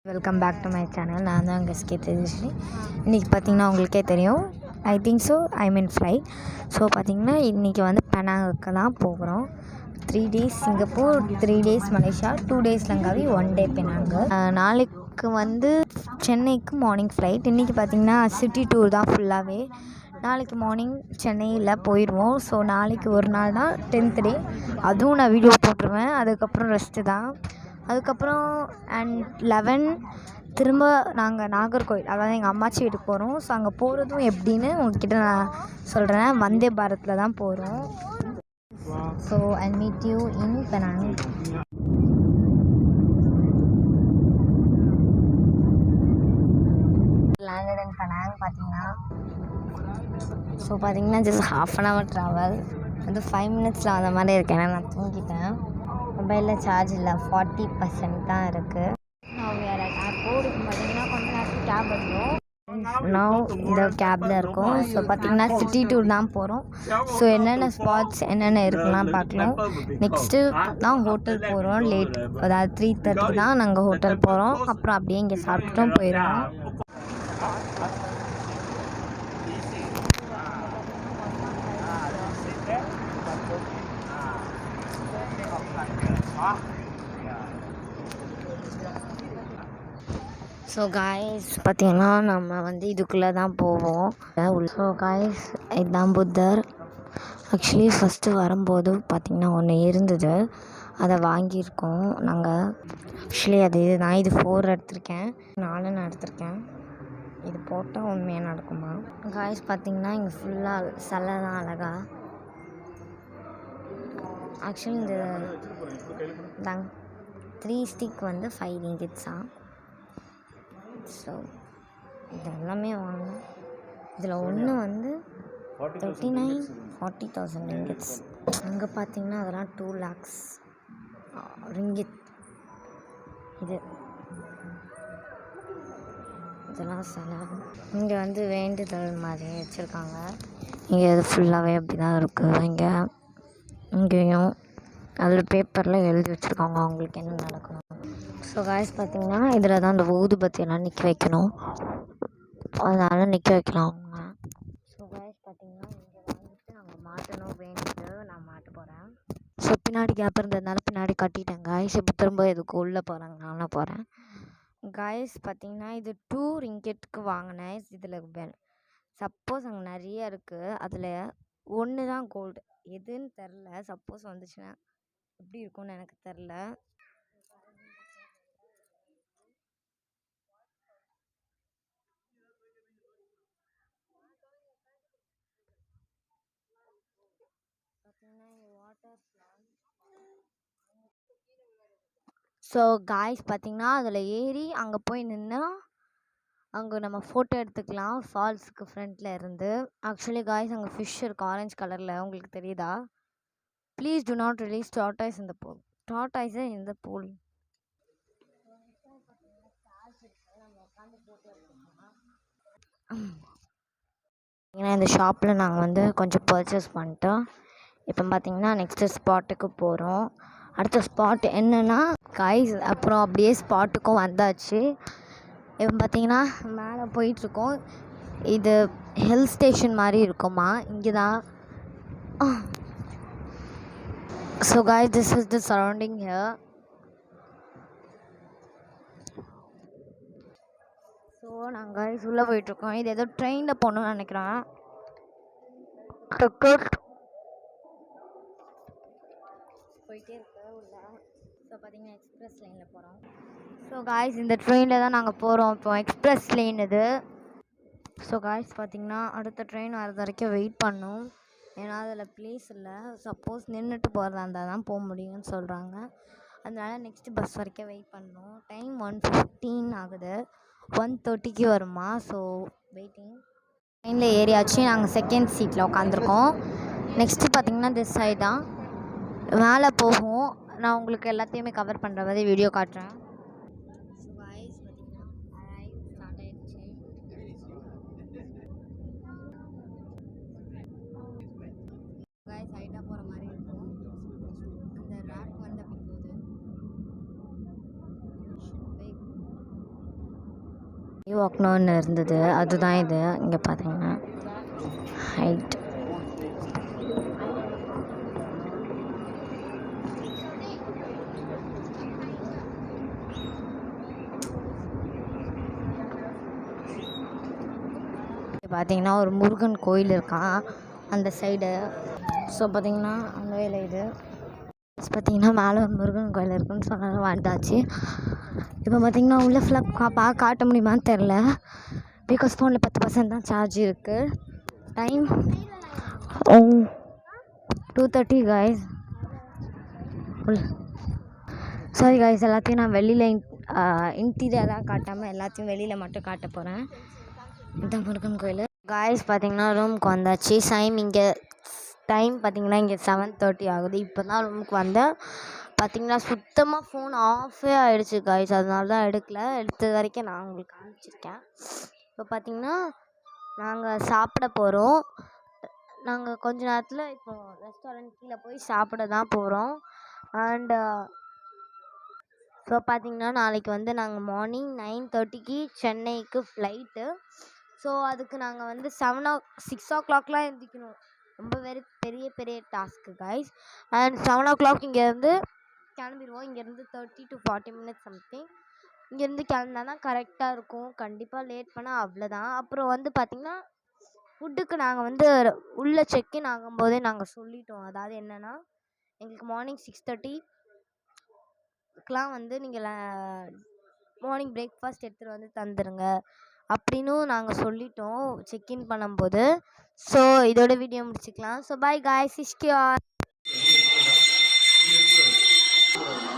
Welcome back to my channel. நான் தான் அங்கே எஸ்கே தேஜஸ்ரீ. இன்றைக்கி பார்த்திங்கன்னா உங்களுக்கே தெரியும், I think so flight. So பார்த்திங்கன்னா இன்றைக்கி வந்து பெனாங்குக்கு தான் போகிறோம். 3 days Singapore, 3 days Malaysia, 2 days Langkawi, 1 day Penang. நாளைக்கு வந்து சென்னைக்கு மார்னிங் ஃப்ளைட். இன்றைக்கி பார்த்திங்கன்னா சிட்டி டூர் தான் ஃபுல்லாகவே. நாளைக்கு மார்னிங் சென்னையில் போயிடுவோம். ஸோ நாளைக்கு ஒரு நாள் தான் 10th day. அதுவும் நான் வீடியோ போட்டுருவேன். அதுக்கப்புறம் ரெஸ்ட்டு தான். அதுக்கப்புறம் அண்ட் 11 திரும்ப நாங்கள் நாகர்கோவில், அதாவது எங்கள் அம்மாச்சி வீட்டுக்கு போகிறோம். ஸோ அங்கே போகிறதும் எப்படின்னு உங்கள்கிட்ட நான் சொல்கிறேன். வந்தே பாரத்தில் தான் போகிறோம். So I meet you in Penang. Landed in Penang பார்த்தீங்கன்னா. ஸோ பார்த்தீங்கன்னா ஜஸ்ட் 1/2 hour ட்ராவல். வந்து 5 minutesல அந்த மாதிரி இருக்கேன். ஏன்னா நான் தூங்கிட்டேன். மொபைலில் சார்ஜ் இல்லை, 40% தான் இருக்குது. நான் வேறு ஏர்போர்ட் இப்போ பார்த்தீங்கன்னா கொஞ்ச நேரத்துக்கு கேப் எடுக்கிறோம். நான் இந்த கேபில் இருக்கோம். ஸோ பார்த்தீங்கன்னா சிட்டி டூர் தான் போகிறோம். ஸோ என்னென்ன ஸ்பாட்ஸ் என்னென்ன இருக்குலாம் பார்க்கலாம். நெக்ஸ்ட்டு தான் ஹோட்டல் போகிறோம். லேட், அதாவது 3:30 தான் நாங்கள் ஹோட்டல் போகிறோம். அப்புறம் அப்படியே இங்கே சாப்பிட்டுட்டும் போயிடுவோம். ஸோ காய்ஸ் பார்த்திங்கன்னா நம்ம வந்து இதுக்குள்ளே தான் போவோம். ஸோ காய்ஸ் இதுதான் புத்தர். ஆக்சுவலி ஃபஸ்ட்டு வரும்போது பார்த்திங்கன்னா ஒன்று இருந்தது, அதை வாங்கியிருக்கோம் நாங்கள். ஆக்சுவலி அது நான் இது 4 எடுத்திருக்கேன், 4 நான் எடுத்திருக்கேன். இது போட்டால் உண்மையாக நடக்குமா? காய்ஸ் பார்த்திங்கன்னா இங்கே ஃபுல்லாக சிலை தான் அழகா. ஆக்சுவலி இந்த 3 stick வந்து 5 ringgits. ஸோ இது எல்லாமே வாங்கணும். இதில் ஒன்று வந்து 40,000 ringgits. அங்கே பார்த்தீங்கன்னா அதெல்லாம் 2 lakhs ringgit. இதெல்லாம் செலவு. இங்கே வந்து வேண்டுதல் மாதிரி வச்சுருக்காங்க. இங்கே அது ஃபுல்லாகவே அப்படி தான் இருக்குது. இங்கேயும் அதில் பேப்பரில் எழுதி வச்சுருக்காங்க அவங்களுக்கு என்ன நடக்கணும். ஸோ காய்ஸ் பார்த்திங்கன்னா இதில் தான் அந்த ஊதுபத்தியெல்லாம் நிற்க வைக்கணும். அதனால் நிற்க வைக்கலாம் அவங்க. ஸோ காய்ஸ் பார்த்திங்கன்னா இங்கே வாங்கிட்டு அங்கே மாட்டணும் வேண்டிட்டு நான் மாட்ட போகிறேன். ஸோ பின்னாடி கேப் இருந்ததுனால பின்னாடி கட்டிட்டேன் காய்ஸ். இப்போ திரும்ப இதுக்கு உள்ளே போகிறாங்க, நானும் போகிறேன். காய்ஸ் பார்த்திங்கன்னா இது 2 ringgitக்கு வாங்கினேன். இதில் சப்போஸ் அங்கே நிறைய இருக்குது, அதில் ஒன்று தான் கோல்டு. எதுன்னு தெரில. சப்போஸ் வந்துச்சுன்னா எப்படி இருக்கும்னு எனக்கு தெரில. ஸோ காய்ஸ் பார்த்திங்கன்னா அதில் ஏறி அங்கே போய் நின்னா அங்கே நம்ம ஃபோட்டோ எடுத்துக்கலாம் ஃபால்ஸுக்கு ஃப்ரண்ட்டில் இருந்து. ஆக்சுவலி காய்ஸ் அங்கே ஃபிஷ் இருக்குது ஆரஞ்சு கலரில், உங்களுக்கு தெரியுதா? Please to not release tortoise இந்த பூல். டார்டாய்ஸே இந்த பூல். ஏன்னா இந்த ஷாப்பில் நாங்கள் வந்து கொஞ்சம் பர்ச்சேஸ் பண்ணிட்டோம். இப்போ பார்த்திங்கன்னா நெக்ஸ்ட்டு ஸ்பாட்டுக்கு போகிறோம். அடுத்த ஸ்பாட் என்னென்னா காய்ஸ், அப்புறம் அப்படியே ஸ்பாட்டுக்கும் வந்தாச்சு. இப்போ பார்த்திங்கன்னா மேலே போயிட்டுருக்கோம். இது ஹில் ஸ்டேஷன் மாதிரி இருக்குமா, இங்கே தான். So guys this is the surrounding here. So நாங்கள் காய்ஸ் உள்ளே போயிட்டுருக்கோம். இது ஏதோ ட்ரெயினில் போகணுன்னு நினைக்கிறேன். போயிட்டே இருக்க உள்ள. ஸோ பார்த்தீங்கன்னா எக்ஸ்பிரஸ் லைனில் போகிறோம். ஸோ காய்ஸ் இந்த ட்ரெயினில் தான் நாங்கள் போகிறோம். இப்போ எக்ஸ்பிரஸ் லைன் இது. ஸோ காய்ஸ் பார்த்திங்கன்னா அடுத்த ட்ரெயின் வரது வரைக்கும் வெயிட் பண்ணணும். ஏன்னா அதில் ப்ளேஸ் இல்லை. சப்போஸ் நின்றுட்டு போகிறதா இருந்தால் தான் போக முடியும்னு சொல்கிறாங்க. அதனால் நெக்ஸ்ட்டு பஸ் வரைக்கும் வெயிட் பண்ணணும். டைம் 1:15 ஆகுது. 1:30க்கு வருமா. So waiting. ட்ரெயினில் ஏறியாச்சு. நாங்கள் செகண்ட் சீட்டில் உட்காந்துருக்கோம். நெக்ஸ்ட்டு பார்த்திங்கன்னா திஸ் சைடு தான் மேலே போகும். நான் உங்களுக்கு எல்லாத்தையுமே கவர் பண்ணுற மாதிரி வீடியோ காட்டுறேன். சைடாக போகிற மாதிரி இருக்கும். அந்த ரேக் வந்து அப்படி போகுது. வாக்னு ஒன்று இருந்தது, அதுதான் இது. இங்கே பார்த்தீங்கன்னா ஹைட் பார்த்தீங்கன்னா ஒரு முருகன் கோயில் இருக்கான் அந்த சைடு. ஸோ பார்த்தீங்கன்னா அந்த வேலை இது பார்த்தீங்கன்னா மேலே ஒரு முருகன் கோயில் இருக்குன்னு சொன்னாலும் வந்தாச்சு. இப்போ பார்த்தீங்கன்னா உள்ள ஃபுல்லாக காட்ட முடியுமான்னு தெரில, பிகாஸ் ஃபோனில் 10% தான் சார்ஜ் இருக்குது. Time 2:30 guys. சாரி காய்ஸ், எல்லாத்தையும் நான் வெளியில் இன்டீரியராக காட்டாமல் எல்லாத்தையும் வெளியில் மட்டும் காட்ட போகிறேன். இதுதான் முருகன் கோயில் காய்ஸ். பார்த்தீங்கன்னா ரூமுக்கு வந்தாச்சு. டைம் பார்த்தீங்கன்னா இங்கே 7:30 ஆகுது. இப்போ தான் ரூமுக்கு வந்தேன். பார்த்தீங்கன்னா சுத்தமாக ஃபோன் ஆஃபே ஆகிடுச்சு காய்ஸ், அதனால தான் எடுத்தது வரைக்கும் நான் உங்களுக்கு காமிச்சிருக்கேன். இப்போ பார்த்தீங்கன்னா நாங்கள் சாப்பிட போகிறோம். நாங்கள் கொஞ்ச நேரத்தில் இப்போது ரெஸ்டாரண்ட் கீழே போய் சாப்பிட தான் போகிறோம். அண்டு ஸோ பார்த்தீங்கன்னா நாளைக்கு வந்து நாங்கள் மார்னிங் 9:30க்கு சென்னைக்கு ஃப்ளைட்டு. ஸோ அதுக்கு நாங்கள் வந்து 6 o'clockலாம் எழுந்திக்கணும். ரொம்ப பெரிய பெரிய டாஸ்க்கு காய்ஸ். அண்ட் 7 o'clock இங்கேருந்து கிளம்பிடுவோம். இங்கேருந்து 30 to 40 minutes சம்திங். இங்கேருந்து கிளம்புனா தான் கரெக்டாக இருக்கும். கண்டிப்பாக லேட் பண்ணால் அவ்வளோதான். அப்புறம் வந்து பார்த்திங்கன்னா ஃபுட்டுக்கு நாங்கள் வந்து உள்ளே செக்இன் ஆகும்போதே நாங்கள் சொல்லிட்டோம். அதாவது என்னென்னா எங்களுக்கு மார்னிங் 6:30க்குலாம் வந்து நீங்கள் மார்னிங் பிரேக்ஃபாஸ்ட் எடுத்துகிட்டு வந்து தந்துடுங்க அப்படின்னும் நாங்கள் சொல்லிட்டோம் செக்இன் பண்ணும்போது. ஸோ இதோட வீடியோ முடிச்சுக்கலாம். So bye guys, சிஸ்கியூர்.